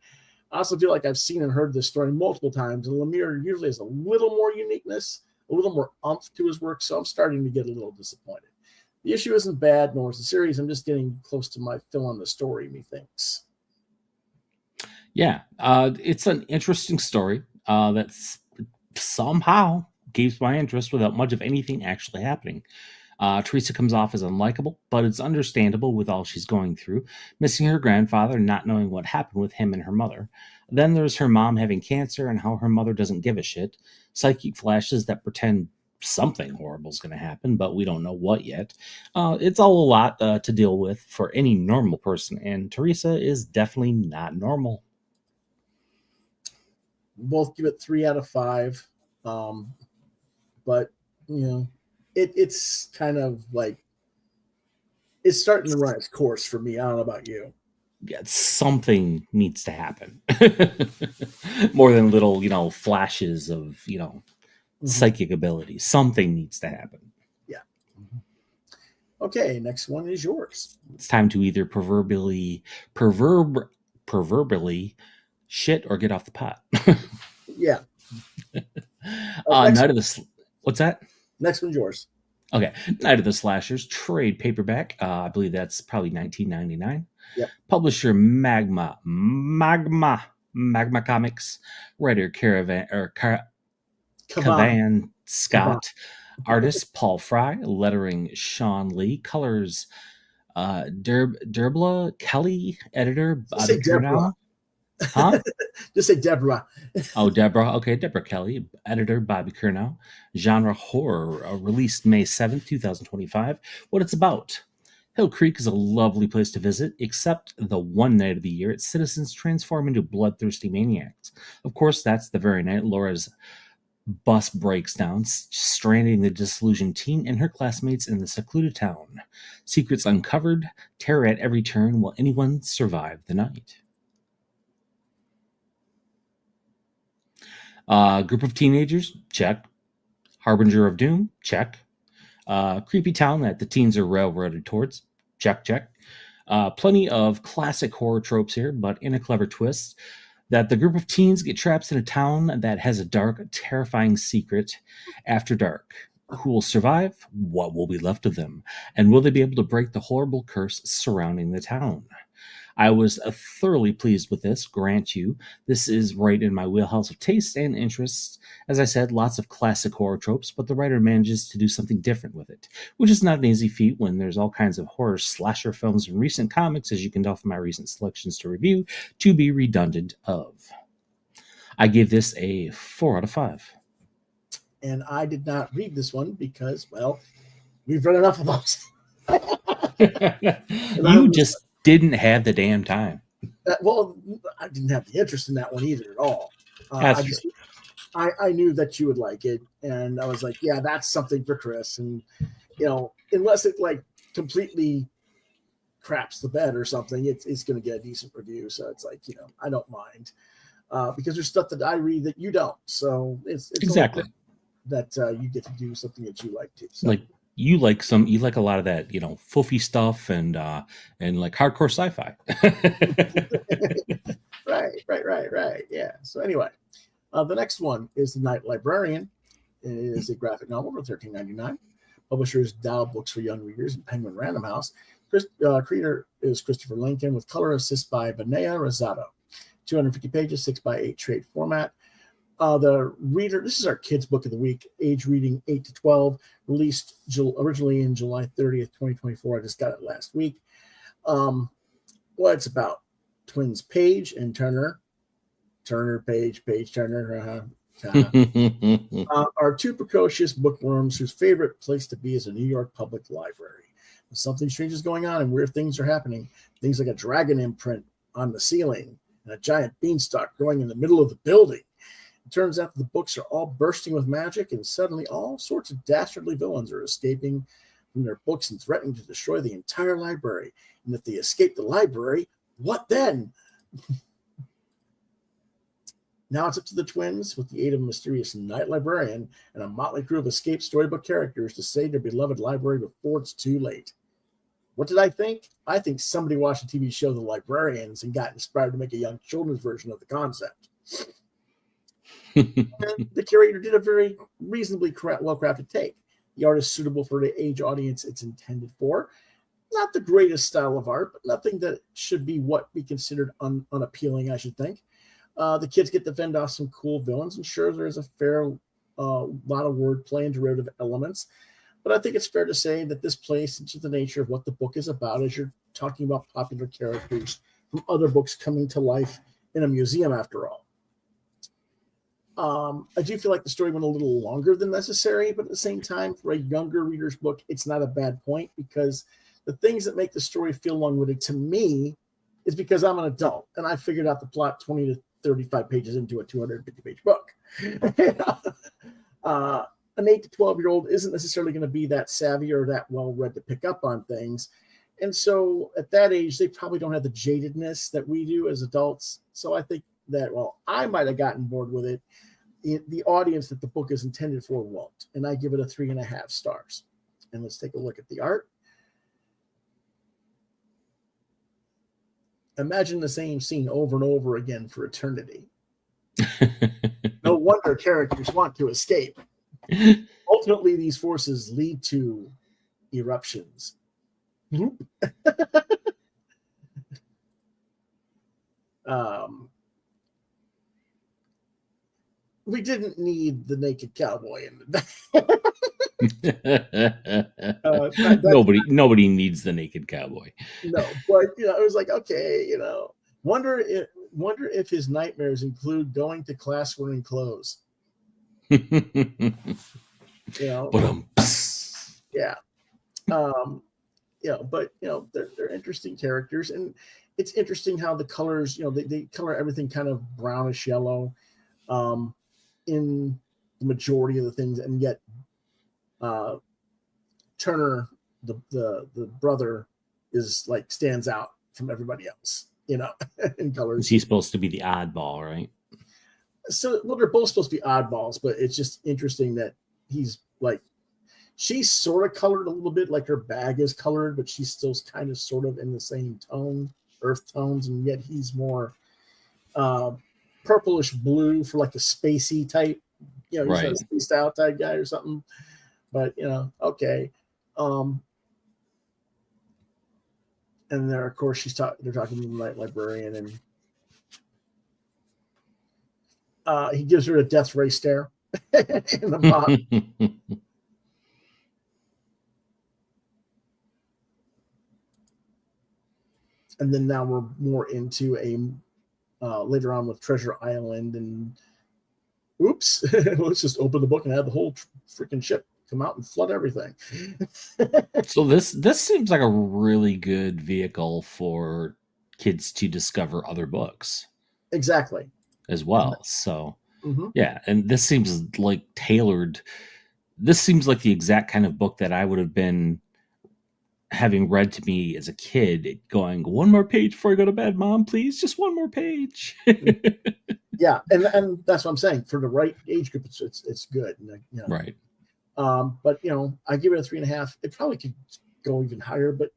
I also feel like I've seen and heard this story multiple times, and Lemire usually has a little more uniqueness, a little more umph to his work, so I'm starting to get a little disappointed. The issue isn't bad, nor is the series. I'm just getting close to my fill on the story, methinks. Yeah, it's an interesting story that's somehow keeps my interest without much of anything actually happening. Teresa comes off as unlikable, but it's understandable with all she's going through, missing her grandfather and not knowing what happened with him and her mother. Then there's her mom having cancer and how her mother doesn't give a shit. Psychic flashes that pretend something horrible is going to happen, but we don't know what yet. It's all a lot to deal with for any normal person, and Teresa is definitely not normal. Both give it 3 out of 5. But, it's kind of like, it's starting to run its course for me. I don't know about you. Yeah, something needs to happen. More than little, flashes of, psychic ability. Something needs to happen. Yeah. Okay, next one is yours. It's time to either proverbially shit or get off the pot. Yeah. Night of the what's that? Next one's yours. Okay, Night of the Slashers trade paperback. I believe that's probably $19.99. Yep. Publisher Magma Comics. Writer Cavan Scott. Artist Paul Fry. Lettering Sean Lee. Colors Derbla Kelly. Editor Bobby Kernell. Huh? Just say Deborah. Oh, Deborah. Okay, Deborah Kelly. Editor Bobby Kernell. Genre horror. Released May 7th, 2025. What it's about. Hill Creek is a lovely place to visit, except the one night of the year its citizens transform into bloodthirsty maniacs. Of course, that's the very night Laura's bus breaks down, stranding the disillusioned teen and her classmates in the secluded town. Secrets uncovered, terror at every turn. Will anyone survive the night? Group of teenagers, check. Harbinger of doom, check. Creepy town that the teens are railroaded towards, check. Plenty of classic horror tropes here, but in a clever twist that the group of teens get trapped in a town that has a dark, terrifying secret after dark. Who will survive? What will be left of them? And will they be able to break the horrible curse surrounding the town? I was thoroughly pleased with this, grant you. This is right in my wheelhouse of taste and interests. As I said, lots of classic horror tropes, but the writer manages to do something different with it, which is not an easy feat when there's all kinds of horror slasher films in recent comics, as you can tell from my recent selections to review, to be redundant of. I gave this a 4 out of 5. And I did not read this one because, well, we've read enough of those. You just didn't have the damn time. Well, I didn't have the interest in that one either at all. That's true. I knew that you would like it, and I was like, yeah, that's something for Chris. And, you know, unless it like completely craps the bed or something, it's going to get a decent review. So it's like, you know, I don't mind because there's stuff that I read that you don't. So it's exactly that you get to do something that you like too. So. Like you like a lot of that, you know, foofy stuff and like hardcore sci-fi. Right. Yeah. So anyway, the next one is The Night Librarian. It is a graphic novel for $13.99. Publisher is Dow Books for Young Readers and Penguin Random House. Creator is Christopher Lincoln with color assist by Benea Rosado. 250 pages, 6x8 trade format. The reader, this is our kids' book of the week, age reading 8 to 12, released originally in July 30th, 2024. I just got it last week. Well, it's about twins Paige and Turner. Paige, Turner. Are two precocious bookworms whose favorite place to be is a New York public library. When something strange is going on and weird things are happening. Things like a dragon imprint on the ceiling and a giant beanstalk growing in the middle of the building. It turns out that the books are all bursting with magic, and suddenly all sorts of dastardly villains are escaping from their books and threatening to destroy the entire library. And if they escape the library, what then? Now it's up to the twins, with the aid of a mysterious night librarian and a motley crew of escaped storybook characters, to save their beloved library before it's too late. What did I think? I think somebody watched the TV show The Librarians and got inspired to make a young children's version of the concept. And the curator did a very reasonably well-crafted take. The art is suitable for the age audience it's intended for. Not the greatest style of art, but nothing that should be what we considered unappealing, I should think. The kids get to fend off some cool villains, and sure, there's a fair lot of wordplay and derivative elements. But I think it's fair to say that this plays into the nature of what the book is about, as you're talking about popular characters from other books coming to life in a museum, after all. I do feel like the story went a little longer than necessary, but at the same time, for a younger reader's book, it's not a bad point, because the things that make the story feel long-winded to me is because I'm an adult and I figured out the plot 20 to 35 pages into a 250-page book. An 8 to 12-year-old isn't necessarily going to be that savvy or that well-read to pick up on things. And so at that age, they probably don't have the jadedness that we do as adults. So I think that, well, I might have gotten bored with it. The audience that the book is intended for won't. And I give it a 3.5 stars. And let's take a look at the art. Imagine the same scene over and over again for eternity. No wonder characters want to escape. Ultimately, these forces lead to eruptions. We didn't need the naked cowboy in the nobody needs the naked cowboy. No, but it was like, okay, wonder if his nightmares include going to class wearing clothes. Yeah. But they're interesting characters, and it's interesting how the colors, they color everything kind of brownish yellow in the majority of the things, and yet Turner, the brother, is like stands out from everybody else, in colors. He's supposed to be the oddball, right? So, well, they're both supposed to be oddballs, but it's just interesting that he's like, she's sort of colored a little bit, like her bag is colored, but she's still kind of sort of in the same tone, earth tones, and yet he's more purplish blue for like a spacey type, he's right. a spaced out type guy or something. But okay. And there, of course, they're talking about librarian, and he gives her a death ray stare in the box. And then now we're more into later on with Treasure Island, and oops, let's just open the book and have the whole freaking ship come out and flood everything. So this seems like a really good vehicle for kids to discover other books. Exactly. As well. So yeah, and this seems like tailored. This seems like the exact kind of book that I would have been having read to me as a kid, going, one more page before I go to bed, Mom, please, just one more page. Yeah, and that's what I'm saying. For the right age group, it's good. Right. But I give it a 3.5. It probably could go even higher, but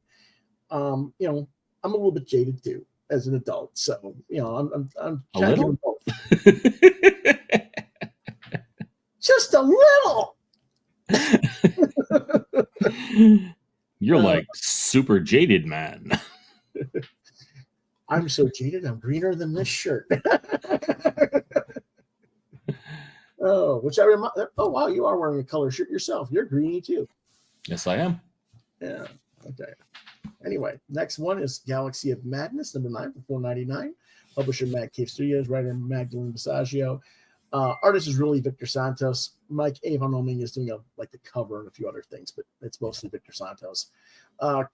I'm a little bit jaded too as an adult, so I'm a little. Just a little. You're like super jaded, man. I'm so jaded, I'm greener than this shirt. Oh, which I remind. Oh, wow, you are wearing a color shirt yourself. You're greeny too. Yes, I am. Yeah. Okay. Anyway, next one is Galaxy of Madness, number 9 for $4.99. Publisher Mad Cave Studios, writer Magdalene Visaggio. Artist is really Victor Santos. Mike Avon Oming is doing the cover and a few other things, but it's mostly Victor Santos.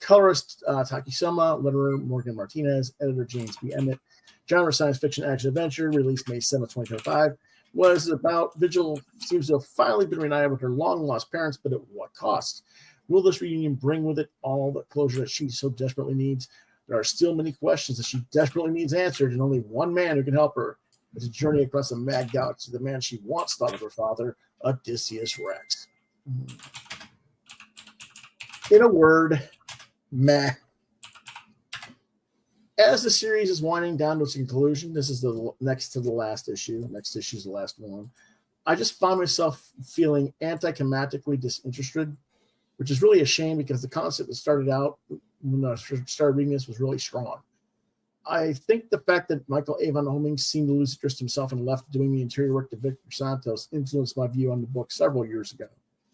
Colorist Taki Soma, letterer Morgan Martinez, editor James B. Emmett. Genre science fiction action adventure, released May 7th, 2025. Was about Vigil seems to have finally been reunited with her long lost parents, but at what cost? Will this reunion bring with it all the closure that she so desperately needs? There are still many questions that she desperately needs answered, and only one man who can help her. It's a journey across a mad galaxy. The man she once thought of her father, Odysseus Rex. In a word, meh. As the series is winding down to its conclusion, this is the next to the last issue. Next issue is the last one. I just found myself feeling anticlimactically disinterested, which is really a shame because the concept that started out when I started reading this was really strong. I think the fact that Michael Avon Oming seemed to lose interest himself and left doing the interior work to Victor Santos influenced my view on the book several years ago,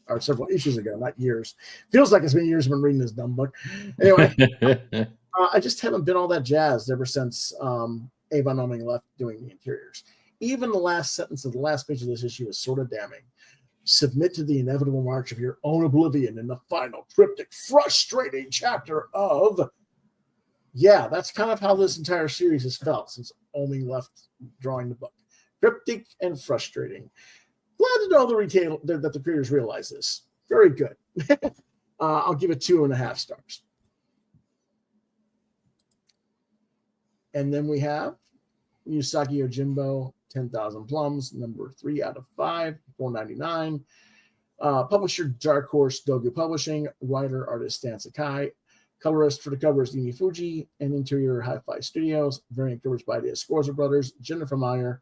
or several issues ago, not years. Feels like it's been years I've been reading this dumb book. Anyway, I just haven't been all that jazzed ever since Avon Oming left doing the interiors. Even the last sentence of the last page of this issue is sort of damning. Submit to the inevitable march of your own oblivion in the final cryptic, frustrating chapter of... Yeah, that's kind of how this entire series has felt since Oming left drawing the book. Cryptic and frustrating. Glad to know that the creators realize this. Very good. I'll give it 2.5 stars. And then we have USAGI YOJIMBO 10,000 Plums, number 3 out of 5, $4.99. Publisher Dark Horse Dogu Publishing, writer artist Stan Sakai. Colorist for the cover is Imi Fuji, and interior Hi-Fi Studios. Variant covers by the Escorza brothers, Jennifer Meyer,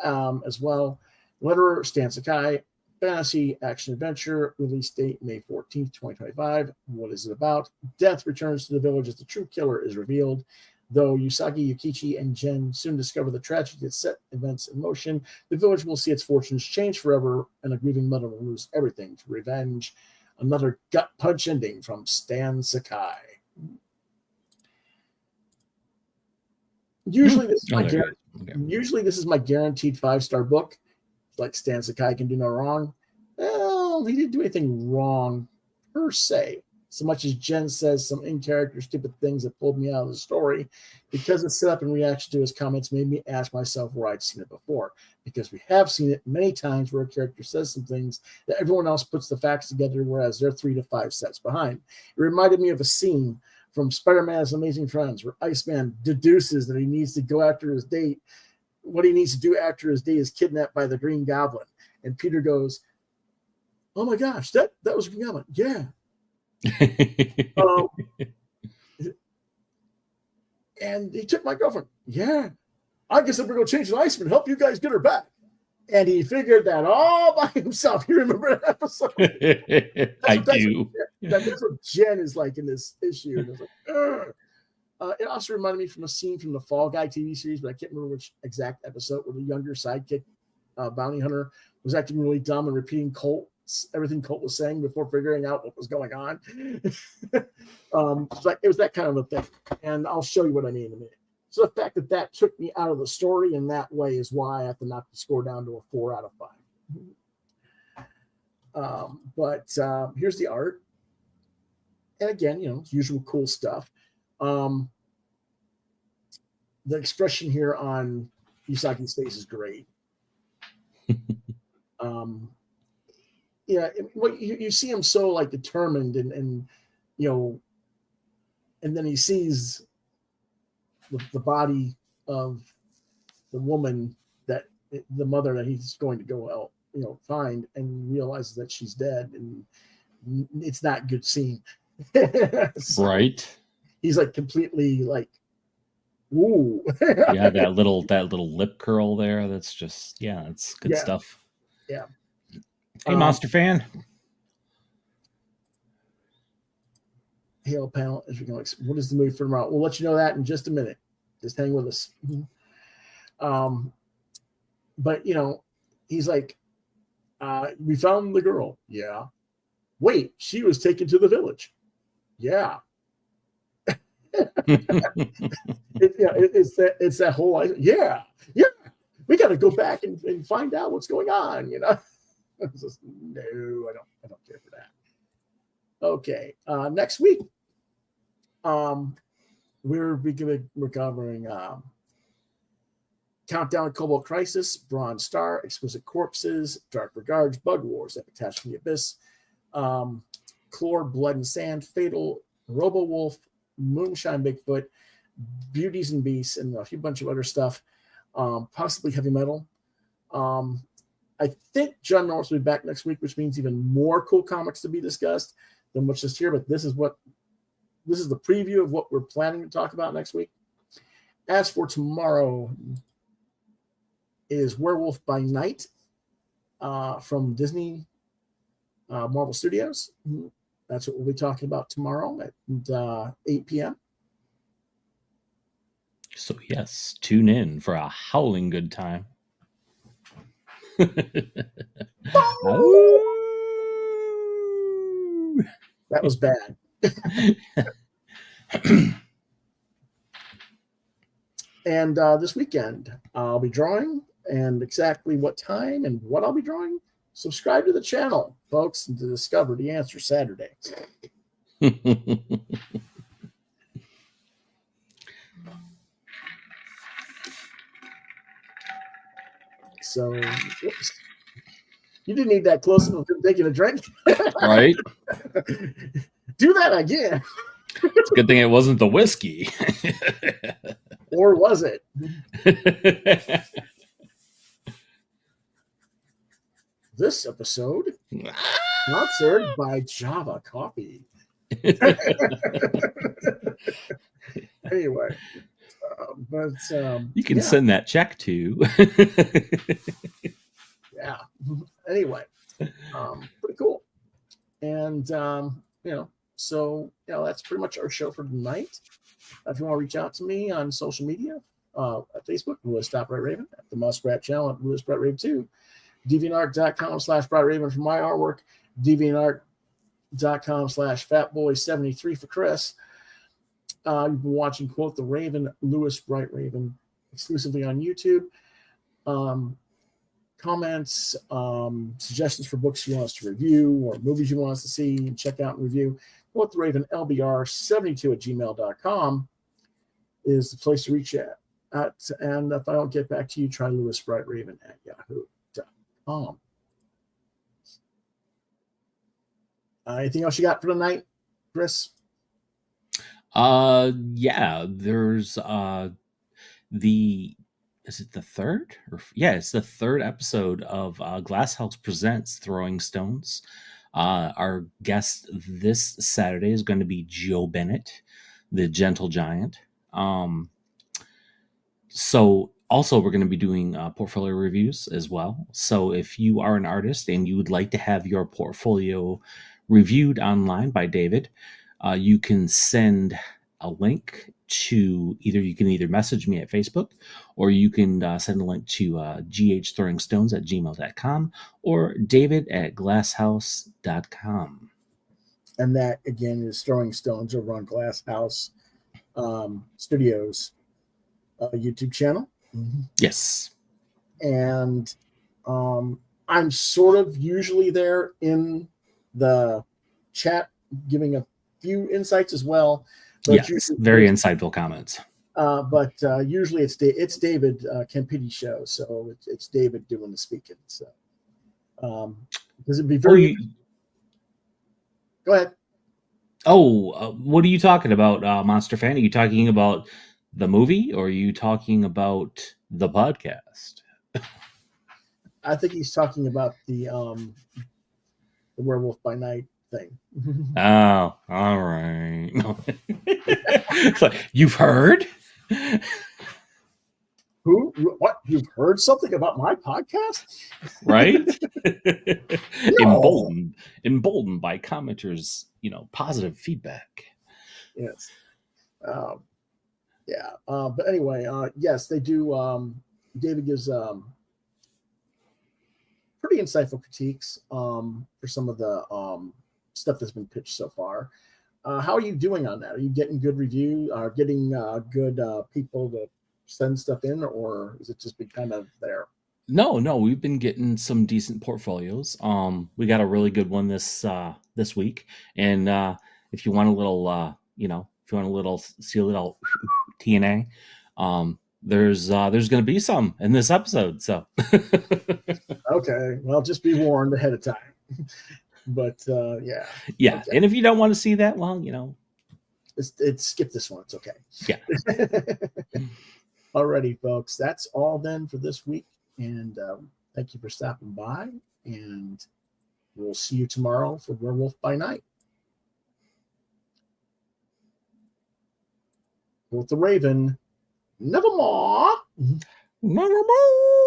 as well. Letterer Stan Sakai. Fantasy action adventure. Release date May 14th, 2025. What is it about? Death returns to the village as the true killer is revealed. Though Usagi, Yukichi, and Jen soon discover the tragedy that set events in motion, the village will see its fortunes change forever, and a grieving mother will lose everything to revenge. Another gut punch ending from Stan Sakai. Usually this is my guaranteed 5-star book. Like Stan Sakai can do no wrong. Well, he didn't do anything wrong per se. So much as Jen says some in-character stupid things that pulled me out of the story, because the setup and reaction to his comments made me ask myself where I'd seen it before. Because we have seen it many times where a character says some things that everyone else puts the facts together, whereas they're 3 to 5 steps behind. It reminded me of a scene from Spider-Man's Amazing Friends where Iceman deduces that he needs to go after his date. What he needs to do after his date is kidnapped by the Green Goblin. And Peter goes, "Oh my gosh, that was Green Goblin." Yeah. And he took my girlfriend. Yeah, I guess I'm gonna go change the Iceman and help you guys get her back. And he figured that all by himself. You remember that episode? I do. That's what Jen is like in this issue. And it's like, It also reminded me from a scene from the Fall Guy TV series, but I can't remember which exact episode, where the younger sidekick bounty hunter was acting really dumb and repeating everything Colt was saying before figuring out what was going on. It was that kind of a thing. And I'll show you what I mean in a minute. So the fact that took me out of the story in that way is why I have to knock the score down to a 4 out of 5. Here's the art. And again, usual cool stuff. The expression here on Usagi's face is great. You see him so like determined and and then he sees the body of the woman the mother that he's going to go find, and realizes that she's dead, and it's not a good scene. So right. He's like completely like, ooh. Yeah, that little lip curl there. That's just, it's good stuff. Yeah. Hey, Monster fan. Hail panel. What is the movie for tomorrow? We'll let you know that in just a minute. Just hang with us. But he's like, we found the girl. Yeah. Wait, she was taken to the village. Yeah. It's that whole yeah. We got to go back and find out what's going on. Just, no, I don't care for that. Okay, next week, we're covering Countdown to Cobalt Crisis, Bronze Star, Exquisite Corpses, Dark Regards, Bug Wars, Epitaph from the Abyss, Chlor, Blood and Sand, Fatal, Robo Wolf, Moonshine Bigfoot, Beauties and Beasts, and a bunch of other stuff, possibly heavy metal. I think John Norris will be back next week, which means even more cool comics to be discussed than what's just here. But this is the preview of what we're planning to talk about next week. As for tomorrow, is Werewolf by Night from Disney Marvel Studios. That's what we'll be talking about tomorrow at 8 p.m. So yes, tune in for a howling good time. That was bad. And this weekend, I'll be drawing, and exactly what time and what I'll be drawing, subscribe to the channel, folks, and to discover the answer Saturday. So, whoops. You didn't need that close enough to taking a drink. Right? Do that again. It's a good thing it wasn't the whiskey. Or was it? This episode sponsored by Java Coffee. Anyway, you can send that check to. Yeah. Anyway, pretty cool. And so that's pretty much our show for tonight. If you want to reach out to me on social media, at Facebook, Lewis.BrightRaven, at the Muskrat channel at LewisBrightRaven2, DeviantArt.com/BrightRaven for my artwork, DeviantArt.com/FatBoy73 for Chris. You've been watching Quoth the Raven, Lewis Bright Raven, exclusively on YouTube. Comments, suggestions for books you want us to review or movies you want us to see and check out and review, Quoth the Raven LBR72@gmail.com is the place to reach out. And if I don't get back to you, try Lewis Bright Raven at yahoo.com. Anything else you got for tonight, Chris? Yeah, there's is it the third? It's the third episode of Glasshouse Presents Throwing Stones. Our guest this Saturday is going to be Joe Bennett, the Gentle Giant. So also we're going to be doing portfolio reviews as well. So if you are an artist and you would like to have your portfolio reviewed online by David, you can send a link to you can either message me at Facebook, or you can send a link to ghthrowingstones@gmail.com or david@glasshouse.com. And that, again, is Throwing Stones over on Glass House Studios YouTube channel. Yes. And I'm sort of usually there in the chat giving a few insights as well. But yes, very insightful comments. But usually it's David Campitti show, so it's David doing the speaking. So because it'd be very. Go ahead. Oh, what are you talking about, Monster Fan? Are you talking about the movie, or are you talking about the podcast? I think he's talking about the Werewolf by Night thing. Oh, all right. So, you've heard? Who? What? You've heard something about my podcast? Right? No. Emboldened by commenters, positive feedback. Yes. Yeah. But anyway, yes, they do. David gives pretty insightful critiques for some of the stuff that's been pitched so far. How are you doing on that? Are you getting good review? Are getting good people to send stuff in, or is it just been kind of there? No, we've been getting some decent portfolios. We got a really good one this week, and if you want a little, see a little TNA, there's going to be some in this episode. So okay, well, just be warned ahead of time. But yeah. Okay. And if you don't want to see that, well, it's skip this one. It's okay. Yeah. Alrighty, folks. That's all then for this week. And thank you for stopping by. And we'll see you tomorrow for Werewolf by Night. With the Raven, nevermore. Nevermore.